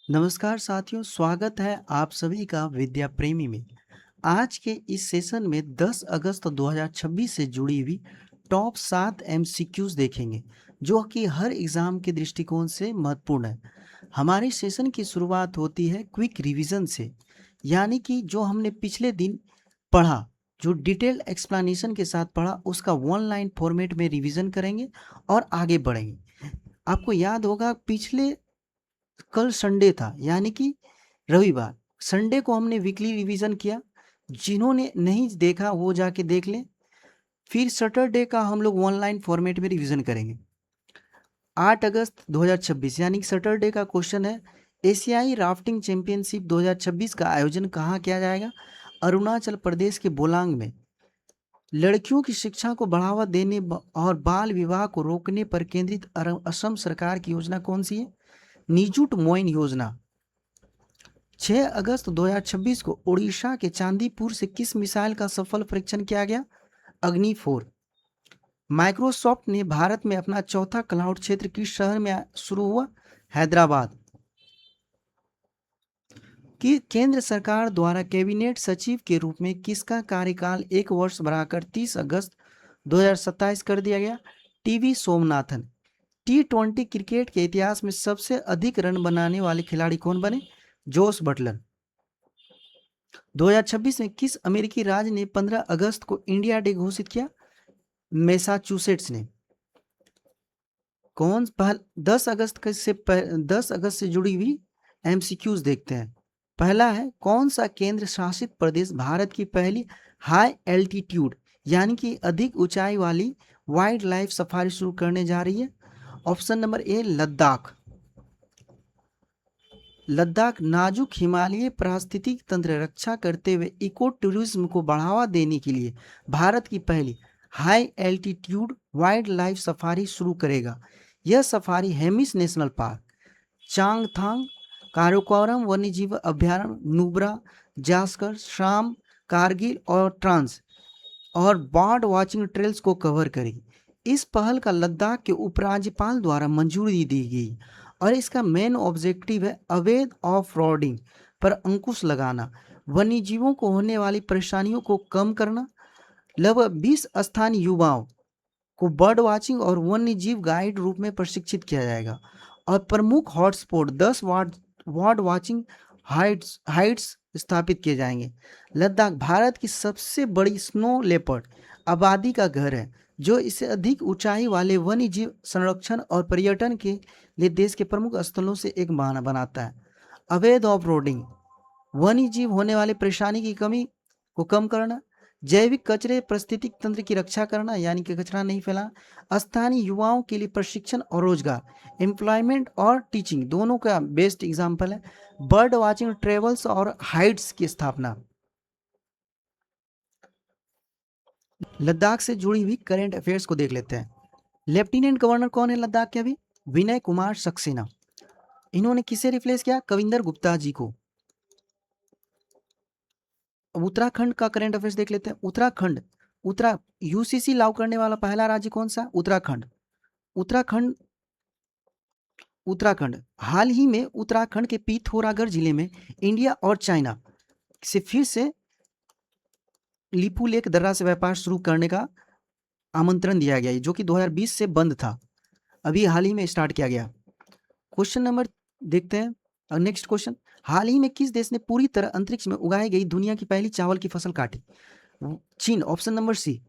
नमस्कार साथियों, स्वागत है आप सभी का विद्या प्रेमी में। आज के इस सेशन में 10 अगस्त 2026 से जुड़ी हुई टॉप 7 एमसीक्यूज देखेंगे, जो कि हर एग्जाम के दृष्टिकोण से महत्वपूर्ण है। हमारे सेशन की शुरुआत होती है क्विक रिवीजन से, यानी कि जो हमने पिछले दिन पढ़ा, जो डिटेल एक्सप्लेनेशन के साथ पढ़ा, उसका वन लाइन फॉर्मेट में रिवीजन करेंगे और आगे बढ़ेंगे। आपको याद होगा कल संडे था, यानी कि रविवार। संडे को हमने वीकली रिवीजन किया। जिन्होंने नहीं देखा वो जाके देख लें। फिर सैटरडे का हम लोग ऑनलाइन फॉर्मेट में रिवीजन करेंगे। 8 अगस्त 2026 यानी कि सैटरडे का क्वेश्चन है, एशियाई राफ्टिंग चैंपियनशिप 2026 का आयोजन कहाँ किया जाएगा? अरुणाचल प्रदेश के बोलांग में। लड़कियों की शिक्षा को बढ़ावा देने और बाल विवाह को रोकने पर केंद्रित असम सरकार की योजना कौन सी है? निजुट मोइन योजना। 6 अगस्त 2026 को ओडिशा के चांदीपुर से किस मिसाइल का सफल परीक्षण किया गया? अग्नि 4। माइक्रोसॉफ्ट ने भारत में अपना चौथा क्लाउड क्षेत्र किस शहर में शुरू हुआ? हैदराबाद। कि केंद्र सरकार द्वारा कैबिनेट सचिव के रूप में किसका कार्यकाल 1 वर्ष बढ़ाकर 30 अगस्त 2027 कर दिया गया? टीवी सोमनाथन। T20 क्रिकेट के इतिहास में सबसे अधिक रन बनाने वाले खिलाड़ी कौन बने? Jos Buttler. 2026 में किस अमेरिकी राज्य ने 15 अगस्त को इंडिया डे घोषित किया? मैसाचुसेट्स ने। कौन 10 अगस्त से जुड़ी हुई एमसीक्यूज देखते हैं। पहला है, कौन सा केंद्र शासित प्रदेश भारत की पहली हाई एल्टीट्यूड यानी कि अधिक ऊंचाई वाली वाइल्ड लाइफ सफारी शुरू करने जा रही है? Option number A, Ladakh. Ladakh नाजुक हिमालयी पारिस्थितिक तंत्र रक्षा करते हुए इको टूरिज्म को बढ़ावा देने के लिए भारत की पहली high altitude wild life safari शुरू करेगा। यह safari Hemis national park, Changthang, Karakoram वन्यजीव अभ्यारण्य, नुब्रा, जास्कर, शाम, कारगिल और ट्रांस और बर्ड वाचिंग ट्रेल्स को कवर करेगी। इस पहल का लद्दाख के उपराज्यपाल द्वारा मंजूरी दी गई और इसका मेन ऑब्जेक्टिव है अवैध ऑफ रोडिंग पर अंकुश लगाना, वन्यजीवों को होने वाली परेशानियों को कम करना। लगभग 20 स्थानीय युवाओं को बर्ड वाचिंग और वन्यजीव गाइड रूप में प्रशिक्षित किया जाएगा और प्रमुख हॉटस्पॉट 10 वार्ड वाचिंग हाइट्स स्थापित किए जाएंगे। लद्दाख भारत की सबसे बड़ी स्नो लेपर्ड आबादी का घर है, जो इसे अधिक ऊंचाई वाले वन्य जीव संरक्षण और पर्यटन के लिए देश के प्रमुख स्थलों से एक बनाता है। अवैध ऑफ रोडिंग, वन्य जीव होने वाले परेशानी की कमी को कम करना, जैविक कचरे पारिस्थितिक तंत्र की रक्षा करना यानी कि कचरा नहीं फैलाना, स्थानीय युवाओं के लिए प्रशिक्षण और रोजगार, एम्प्लॉयमेंट और टीचिंग दोनों का बेस्ट एग्जाम्पल है। बर्ड वाचिंग ट्रेवल्स और हाइट्स की स्थापना। लद्दाख से जुड़ी हुई करेंट अफेयर्स को देख लेते हैं। लेफ्टिनेंट गवर्नर कौन है लद्दाख के अभी? विनय कुमार सक्सेना। इन्होंने किसे रिप्लेस किया? कविंदर गुप्ता जी को। उत्तराखंड का करंट अफेयर्स देख लेते हैं। उत्तरा यूसीसी लागू करने वाला पहला राज्य कौन सा? उत्तराखंड। उत्तराखंड उत्तराखंड हाल ही में उत्तराखंड के पिथौरागढ़ जिले में इंडिया और चाइना से फिर से लिपुलेख दर्रा से व्यापार शुरू करने का आमंत्रण दिया गया, जो कि 2020 से बंद था, अभी हाल ही में स्टार्ट किया गया। क्वेश्चन नंबर देखते हैं। नेक्स्ट क्वेश्चन, हाल ही में किस देश ने पूरी तरह अंतरिक्ष में उगाई गई दुनिया की पहली चावल की फसल काटी? चीन। Option number C.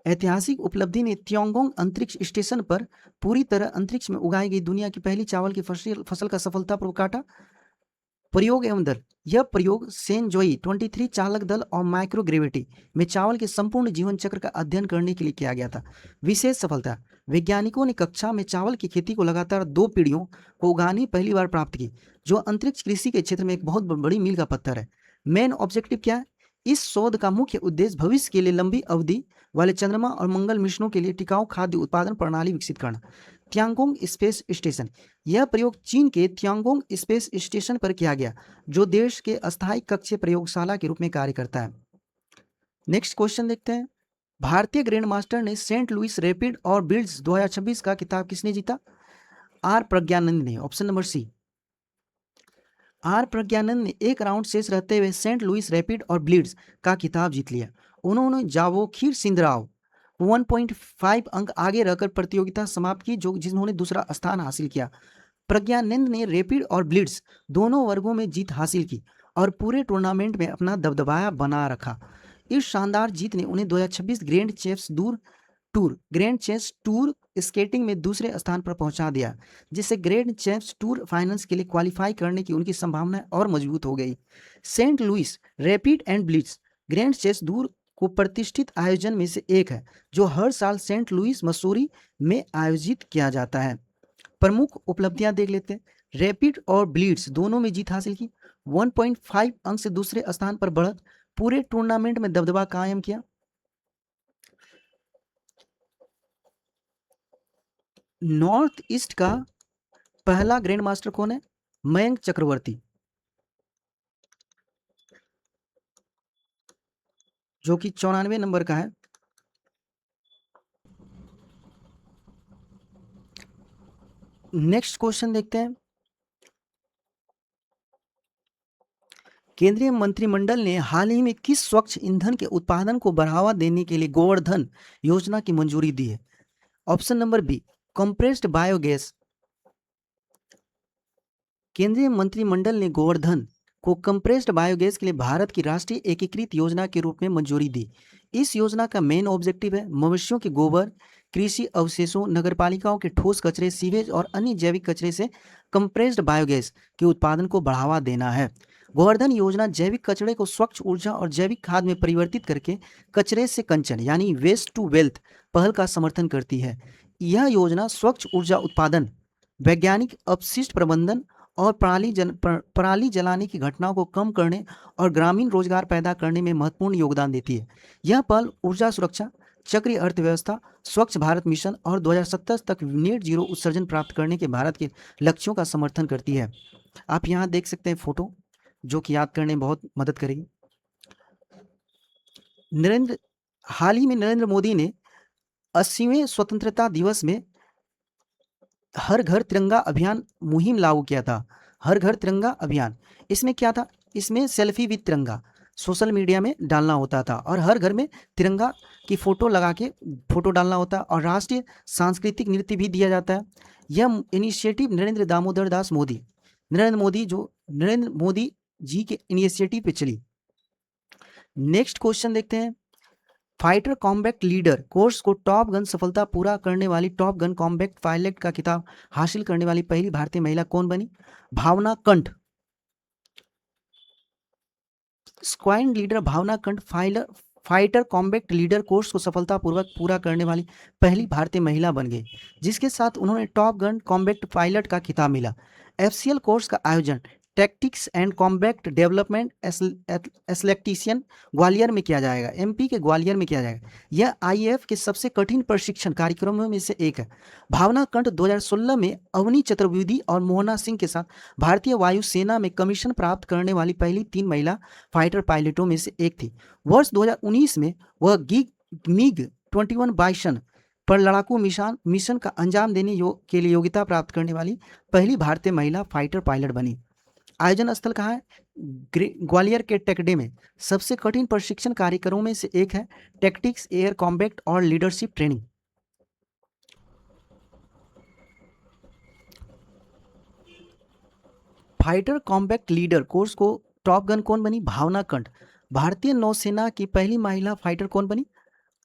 ऐतिहासिक उपलब्धि ने त्योंगोंग अंतरिक्ष स्टेशन पर पूरी तरह अंतरिक्ष में उगाई गई दुनिया की पहली चावल की फसल का सफलतापूर्वक काटा। प्रयोग एवं दल, यह प्रयोग सेनजोई 23 चालक दल और माइक्रोग्रेविटी में चावल के संपूर्ण जीवन चक्र का अध्ययन करने के लिए किया गया था। विशेष सफलता, वैज्ञानिकों ने कक्षा में चावल की खेती को लगातार 2 पीढ़ियों को उगाने पहली बार प्राप्त की, जो अंतरिक्ष कृषि के क्षेत्र में एक बहुत बड़ी मील का पत्थर है। मेन ऑब्जेक्टिव क्या है? इस शोध का मुख्य उद्देश्य भविष्य के लिए लंबी अवधि वाले चंद्रमा और मंगल मिशनों के लिए टिकाऊ खाद्य उत्पादन प्रणाली विकसित करना। त्यांगोंग स्पेस स्टेशन, यह प्रयोग चीन के त्यांगोंग स्पेस स्टेशन पर किया गया, जो देश के अस्थायी कक्षीय प्रयोगशाला के रूप में कार्य करता है। नेक्स्ट क्वेश्चन देखते हैं। भारतीय ग्रैंड मास्टर ने सेंट लुइस रैपिड और बिल्ड्स 2026 का खिताब किसने जीता? आर प्रज्ञानंद ने। Option number C. R Praggnanandhaa ने एक राउंड शेष रहते हुए सेंट लुइस रैपिड और ब्लिट्ज का खिताब जीत लिया। उन्होंने जावोखिर सिंधराव 1.5 अंक आगे रहकर प्रतियोगिता समाप्त की, जो जिन्होंने दूसरा स्थान हासिल किया। प्रज्ञानंद ने रैपिड और ब्लिट्ज दोनों वर्गों में जीत हासिल की और पूरे टूर्नामेंट में अपना दबदबा बना रखा। इस शानदार जीत ने उन्हें 2026 ग्रैंड चेस टूर स्केटिंग में दूसरे स्थान पर पहुंचा दिया, जिससे ग्रैंड चेस टूर फाइनल्स के लिए क्वालिफाई करने की उनकी संभावना और मजबूत हो गई। Saint Louis rapid and blitz grand chess tour को प्रतिष्ठित आयोजन में से एक है, जो हर साल सेंट लुइस मसूरी में आयोजित किया जाता है। प्रमुख उपलब्धियां देख लेते हैं। रैपिड और ब्लिट्ज दोनों में जीत हासिल की, 1.5 अंक से दूसरे स्थान पर बढ़त, पूरे टूर्नामेंट में दबदबा कायम किया। नॉर्थ ईस्ट का पहला ग्रैंड मास्टर कौन है? मयंक चक्रवर्ती, जो कि 94 नंबर का है। नेक्स्ट क्वेश्चन देखते हैं। केंद्रीय मंत्रिमंडल ने हाल ही में किस स्वच्छ ईंधन के उत्पादन को बढ़ावा देने के लिए गोवर्धन योजना की मंजूरी दी है? Option number B, compressed biogas. केंद्रीय मंत्रिमंडल ने गोवर्धन को कंप्रेस्ड बायोगैस के लिए भारत की राष्ट्रीय एकीकृत योजना के रूप में मंजूरी दी। इस योजना का मेन ऑब्जेक्टिव है मवेशियों के गोबर, कृषि अवशेषों, नगरपालिकाओं के ठोस कचरे, सीवेज और अन्य जैविक कचरे से कंप्रेस्ड बायोगैस के उत्पादन को बढ़ावा देना है। गोवर्धन योजना जैविक कचरे को स्वच्छ ऊर्जा और जैविक खाद में परिवर्तित करके कचरे से कंचन यानी वेस्ट टू वेल्थ पहल का समर्थन करती है। यह योजना स्वच्छ ऊर्जा उत्पादन, वैज्ञानिक अपशिष्ट प्रबंधन और पराली जलाने की घटनाओं को कम करने और ग्रामीण रोजगार पैदा करने में महत्वपूर्ण योगदान देती है। यह पहल ऊर्जा सुरक्षा, चक्रीय अर्थव्यवस्था, स्वच्छ भारत मिशन और 2070 तक नेट जीरो उत्सर्जन प्राप्त करने के भारत के लक्ष्यों का समर्थन करती है। आप यहाँ देख सकते हैं फोटो, जो कि याद करने में बहुत मदद करेगी। हाल ही में नरेंद्र मोदी ने 80वें स्वतंत्रता दिवस में हर घर तिरंगा अभियान मुहिम लागू किया था। हर घर तिरंगा अभियान, इसमें क्या था? इसमें सेल्फी विद तिरंगा सोशल मीडिया में डालना होता था और हर घर में तिरंगा की फोटो लगा के फोटो डालना होता है और राष्ट्रीय सांस्कृतिक नृत्य भी दिया जाता है। यह इनिशिएटिव नरेंद्र मोदी जी के इनिशिएटिव पे चली। नेक्स्ट क्वेश्चन देखते हैं। फाइटर कॉम्बैट लीडर कोर्स को टॉप गन सफलता पूरा करने वाली टॉप गन कॉम्बैट पायलट का खिताब हासिल करने वाली पहली भारतीय महिला कौन बनी? भावना कंठ। स्क्वाड लीडर भावना कंठ फाइटर कॉम्बैट लीडर कोर्स को सफलतापूर्वक पूरा करने वाली पहली भारतीय महिला बन गई, जिसके साथ उन्होंने टॉप गन कॉम्बैट पायलट का खिताब मिला। एफसीएल कोर्स का आयोजन टैक्टिक्स एंड कॉम्बैट डेवलपमेंट एसलेक्टिशियन ग्वालियर में किया जाएगा, एमपी के ग्वालियर में किया जाएगा। यह आईएएफ के सबसे कठिन प्रशिक्षण कार्यक्रमों में से एक है। भावना कंठ 2016 में अवनी चतुर्वेदी और मोहना सिंह के साथ भारतीय वायुसेना में कमीशन प्राप्त करने वाली पहली 3 महिला फाइटर पायलटों में से एक थी। वर्ष 2019 में वह मिग 21 बाइसन पर लड़ाकू मिशन का अंजाम देने के लिए योग्यता प्राप्त करने वाली पहली भारतीय महिला फाइटर पायलट बनी। आयोजन स्थल कहाँ है? ग्वालियर के टेकडे में। सबसे कठिन प्रशिक्षण कार्यक्रमों में से एक है टैक्टिक्स, एयर कॉम्बैट और leadership training. Fighter combat leader course को टॉप गन कौन बनी? भावना कंठ। भारतीय नौसेना की पहली महिला फाइटर कौन बनी?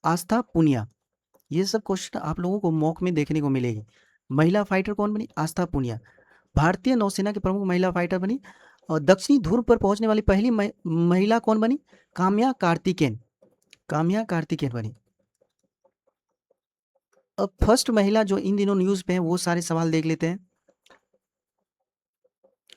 आस्था पुनिया। ये सब क्वेश्चन आप लोगों को मॉक में देखने को मिलेगी। महिला फाइटर कौन बनी? आस्था पुनिया। भारतीय नौसेना की प्रमुख महिला फाइटर बनी। और दक्षिणी ध्रुव पर पहुंचने वाली पहली महिला कौन बनी? काम्या कार्तिकेयन बनी। अब फर्स्ट महिला जो इन दिनों न्यूज पे है, वो सारे सवाल देख लेते हैं।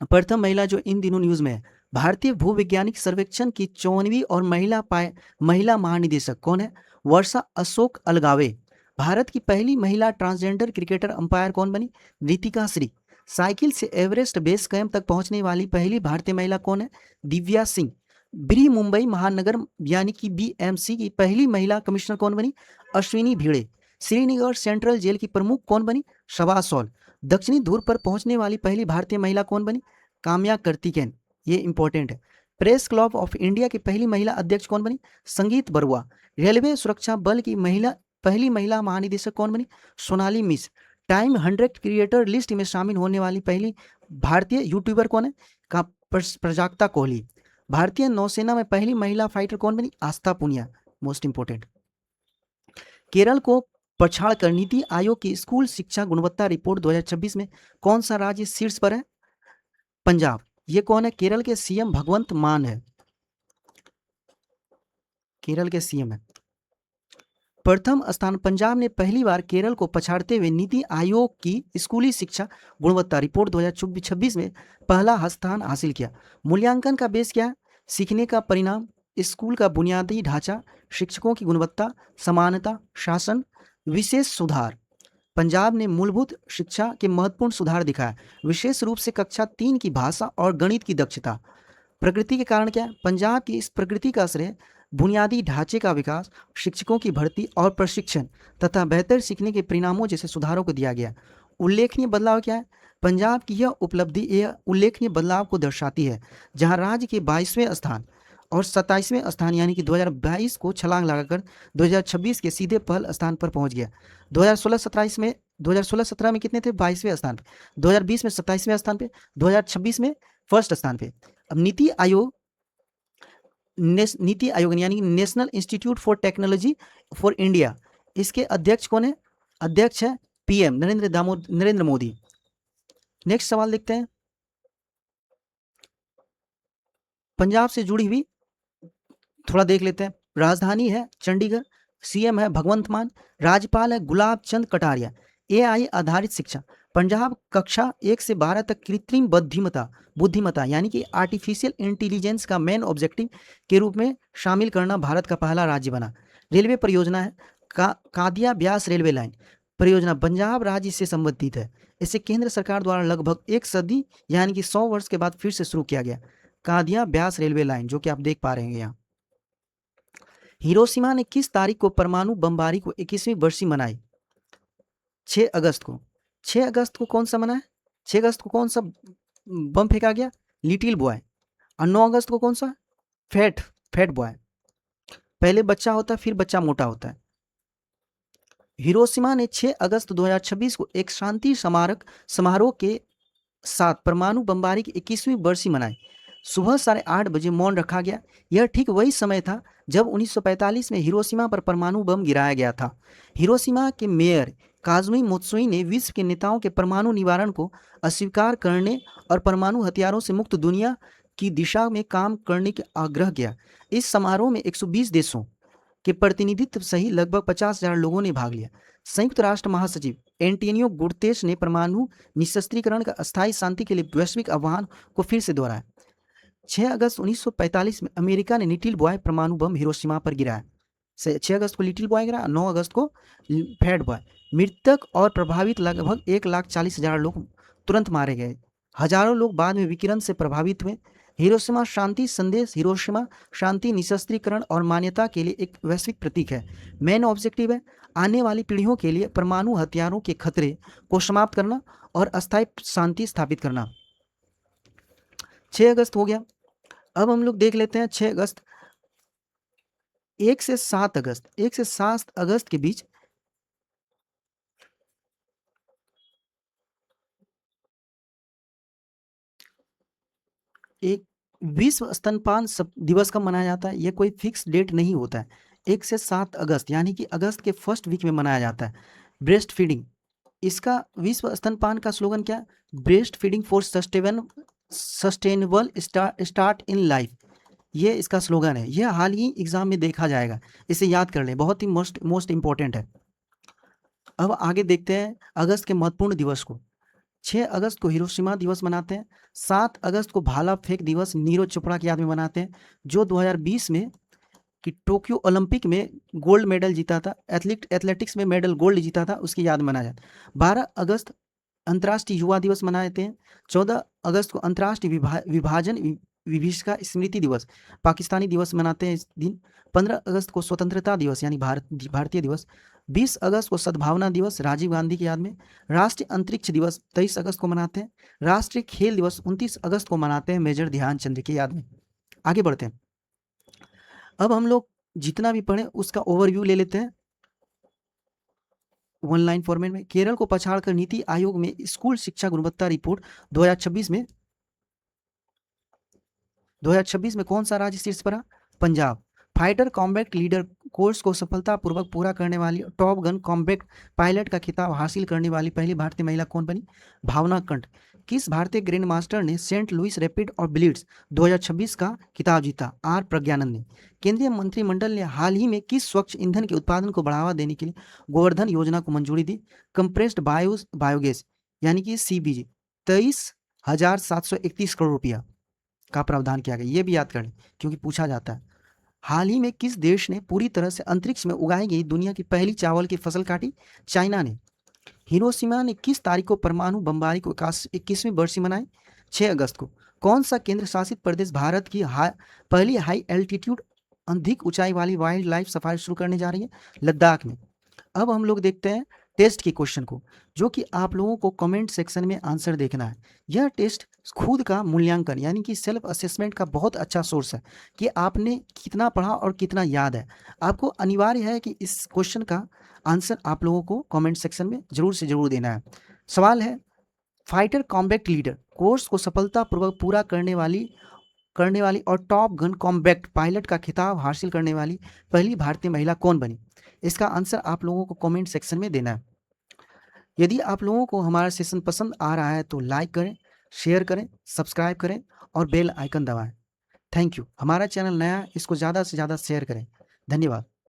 प्रथम महिला जो इन दिनों न्यूज में है, भारतीय भूवैज्ञानिक सर्वेक्षण की 54वीं और महिला महानिदेशक कौन है? वर्षा अशोक अलगावे। भारत की पहली महिला ट्रांसजेंडर क्रिकेटर अंपायर कौन बनी? रितिका श्री। साइकिल से एवरेस्ट बेस कैंप तक पहुंचने वाली पहली भारतीय महिला कौन है? दिव्या सिंह। ब्री मुंबई महानगर यानी कि बीएमसी की पहली महिला कमिश्नर कौन बनी? अश्विनी भिड़े। श्रीनगर सेंट्रल जेल की प्रमुख कौन बनी? शबा सौल। दक्षिणी ध्रुव पर पहुंचने वाली पहली भारतीय महिला कौन बनी? काम्या कार्तिकेयन, ये इंपॉर्टेंट है। प्रेस क्लब ऑफ इंडिया की पहली महिला अध्यक्ष कौन बनी? संगीत बरुआ। रेलवे सुरक्षा बल की पहली महिला महानिदेशक कौन बनी? सोनाली मिश्र। टाइम 100 क्रिएटर लिस्ट में शामिल होने वाली पहली भारतीय यूट्यूबर कौन है? प्रजाक्ता कोहली। भारतीय नौसेना में पहली महिला फाइटर कौन बनी? आस्था पुनिया, मोस्ट इंपोर्टेंट। केरल को पछाड़ कर नीति आयोग की स्कूल शिक्षा गुणवत्ता रिपोर्ट 2026 में कौन सा राज्य शीर्ष पर है? पंजाब। ये कौन है? केरल के सीएम भगवंत मान है, केरल के सीएम है। प्रथम स्थान पंजाब ने पहली बार केरल को पछाड़ते हुए नीति आयोग की स्कूली शिक्षा गुणवत्ता रिपोर्ट 2026 में पहला स्थान हासिल किया। मूल्यांकन का बेस क्या है? सीखने का परिणाम, स्कूल का बुनियादी ढांचा, शिक्षकों की गुणवत्ता, समानता, शासन, विशेष सुधार। पंजाब ने मूलभूत शिक्षा के महत्वपूर्ण सुधार दिखाया, विशेष रूप से कक्षा 3 की भाषा और गणित की दक्षता। प्रगति के कारण क्या है? पंजाब की इस प्रगति का श्रेय बुनियादी ढांचे का विकास, शिक्षकों की भर्ती और प्रशिक्षण तथा बेहतर सीखने के परिणामों जैसे सुधारों को दिया गया। उल्लेखनीय बदलाव क्या है? पंजाब की यह उपलब्धि यह उल्लेखनीय बदलाव को दर्शाती है, जहां राज्य के 22वें स्थान और 27वें स्थान यानी कि 2022 को छलांग लगाकर 2026 के सीधे पहले स्थान पर पहुंच गया। 2016-17 में कितने थे? 22वें स्थान पे, 2020 में 27वें स्थान पे, 2026 में फर्स्ट स्थान पे। अब नीति आयोग यानी national institute for technology for India, इसके अध्यक्ष कौन है? अध्यक्ष है पीएम नरेंद्र मोदी। नेक्स्ट सवाल देखते हैं। पंजाब से जुड़ी हुई थोड़ा देख लेते हैं। राजधानी है चंडीगढ़, सीएम है भगवंत मान, राज्यपाल है गुलाब चंद कटारिया। एआई आधारित शिक्षा, पंजाब कक्षा 1 से 12 तक कृत्रिम बुद्धिमत्ता यानी कि आर्टिफिशियल इंटेलिजेंस का मेन ऑब्जेक्टिव के रूप में शामिल करना भारत का पहला राज्य बना। रेलवे परियोजना है कादिया ब्यास रेलवे लाइन परियोजना, पंजाब राज्य से संबंधित है। इसे केंद्र सरकार द्वारा लगभग 1 सदी यानी कि 100 वर्ष के बाद फिर से शुरू किया गया। कादिया ब्यास रेलवे लाइन जो कि आप देख पा रहे हैं यहाँ। हिरोशिमा ने किस तारीख को परमाणु बमबारी को 21वीं बरसी मनाई? 6 अगस्त को। 6 अगस्त को कौन सा मना है? 6 अगस्त को कौन सा बम फेंका गया? Little boy. और 9 अगस्त को कौन सा? Fat boy. पहले बच्चा होता है फिर बच्चा मोटा होता है। हिरोशिमा ने 6 अगस्त 2026 को एक शांति समारोह के साथ परमाणु बमबारी की 21वीं बरसी मनाई। सुबह 8:30 बजे मौन रखा गया। यह ठीक वही समय था जब 1945 में हिरोशिमा पर परमाणु बम गिराया गया था। हिरोशिमा के मेयर काजुमी मोत्सुई ने विश्व के नेताओं के परमाणु निवारण को अस्वीकार करने और परमाणु हथियारों से मुक्त दुनिया की दिशा में काम करने का आग्रह किया। इस समारोह में 120 देशों के प्रतिनिधित्व सहित लगभग 50,000 लोगों ने भाग लिया। संयुक्त राष्ट्र महासचिव एंटोनियो गुतेरेस ने परमाणु निशस्त्रीकरण का अस्थायी शांति के लिए वैश्विक आह्वान को फिर से दोहराया। 6 अगस्त 1945 में अमेरिका ने लिटिल बॉय परमाणु बम हिरोशिमा पर गिराया। 6 अगस्त को लिटिल बॉय गिरा, 9 अगस्त को फैट बॉय। मृतक और प्रभावित लगभग 1,40,000 लोग तुरंत मारे गए। हजारों लोग बाद में विकिरण से प्रभावित हुए। हिरोशिमा शांति संदेश, हिरोशिमा शांति, निशस्त्रीकरण और मान्यता के लिए एक वैश्विक प्रतीक है। मेन ऑब्जेक्टिव है आने वाली पीढ़ियों के लिए परमाणु हथियारों के खतरे को समाप्त करना और अस्थायी शांति स्थापित करना। 6 अगस्त हो गया। अब हम लोग देख लेते हैं 6 अगस्त 1 से 7 अगस्त के बीच एक विश्व स्तनपान दिवस कब मनाया जाता है? ये कोई फिक्स डेट नहीं होता है। 1 से 7 अगस्त यानी कि अगस्त के फर्स्ट वीक में मनाया जाता है। ब्रेस्ट फीडिंग, इसका विश्व स्तनपान का स्लोगन क्या है? Breast feeding for sustainable start in life, ये इसका स्लोगन है। यह हाल ही एग्जाम में देखा जाएगा, इसे याद कर लें, बहुत ही मोस्ट इंपॉर्टेंट है। अब आगे देखते हैं अगस्त के महत्वपूर्ण दिवस को। 6 अगस्त को हिरोशिमा दिवस मनाते हैं। 7 अगस्त को भाला फेंक दिवस नीरज चोपड़ा की याद में मनाते हैं, जो 2020 में कि टोक्यो ओलंपिक में गोल्ड मेडल जीता था, एथलेटिक्स में मेडल गोल्ड जीता था, उसकी याद में मनाया जाता है। 12 अगस्त अंतर्राष्ट्रीय युवा दिवस मनाते हैं। 14 अगस्त को अंतर्राष्ट्रीय विभाजन विभीषिका स्मृति दिवस, पाकिस्तानी दिवस मनाते हैं इस दिन। 15 अगस्त को स्वतंत्रता दिवस यानी भारतीय दिवस। 20 अगस्त को सद्भावना दिवस, राजीव गांधी की याद में। राष्ट्रीय अंतरिक्ष दिवस 23 अगस्त को मनाते हैं। राष्ट्रीय खेल दिवस 29 अगस्त को मनाते हैं मेजर ध्यानचंद की याद में। आगे बढ़ते हैं। अब हम लोग जितना भी पढ़े उसका ओवरव्यू ले लेते हैं वन लाइन फॉर्मेट में। केरल को पछाड़कर नीति आयोग में स्कूल शिक्षा गुणवत्ता रिपोर्ट 2026 में कौन सा राज्य शीर्ष पर? Punjab. Fighter combat leader course को सफलतापूर्वक पूरा करने वाली टॉप गन कॉम्बैट पायलट का खिताब हासिल करने वाली पहली भारतीय महिला कौन बनी? भावना कंठ। किस भारतीय ग्रैंड मास्टर ने सेंट लुइस रैपिड और ब्लिट्ज 2026 का खिताब जीता? आर प्रज्ञानंद ने। केंद्रीय मंत्रिमंडल ने हाल ही में किस स्वच्छ ईंधन के उत्पादन को बढ़ावा देने के लिए गोवर्धन योजना को मंजूरी दी? कंप्रेस्ड बायोगैस यानी कि CBG 23,731 करोड़ रुपया का प्रावधान किया गया। ये भी याद करें क्योंकि पूछा जाता है। हाल ही में किस देश ने पूरी तरह से अंतरिक्ष में उगाई गई दुनिया की पहली चावल की फसल काटी? चाइना ने। हिरोशिमा ने किस तारीख को परमाणु बमबारी को 21वीं बरसी मनाई? 6 अगस्त को। कौन सा केंद्र शासित प्रदेश भारत की पहली हाई एल्टीट्यूड अधिक ऊंचाई वाली वाइल्ड लाइफ सफारी शुरू करने जा रही है? लद्दाख में। अब हम लोग देखते हैं टेस्ट के क्वेश्चन को, जो कि आप लोगों को कमेंट सेक्शन में आंसर देखना है। यह टेस्ट खुद का मूल्यांकन यानी कि सेल्फ असेसमेंट का बहुत अच्छा सोर्स है कि आपने कितना पढ़ा और कितना याद है। आपको अनिवार्य है कि इस क्वेश्चन का आंसर आप लोगों को कमेंट सेक्शन में जरूर से जरूर देना है। सवाल है, फाइटर कॉम्बैट लीडर कोर्स को सफलतापूर्वक पूरा करने वाली और टॉप गन कॉम्बैट पायलट का खिताब हासिल करने वाली पहली भारतीय महिला कौन बनी? इसका आंसर आप लोगों को कमेंट सेक्शन में देना है। यदि आप लोगों को हमारा सेशन पसंद आ रहा है तो लाइक करें, शेयर करें, सब्सक्राइब करें और बेल आइकन दबाएं। Thank you. हमारा चैनल नया है, इसको ज़्यादा से ज़्यादा शेयर करें। धन्यवाद।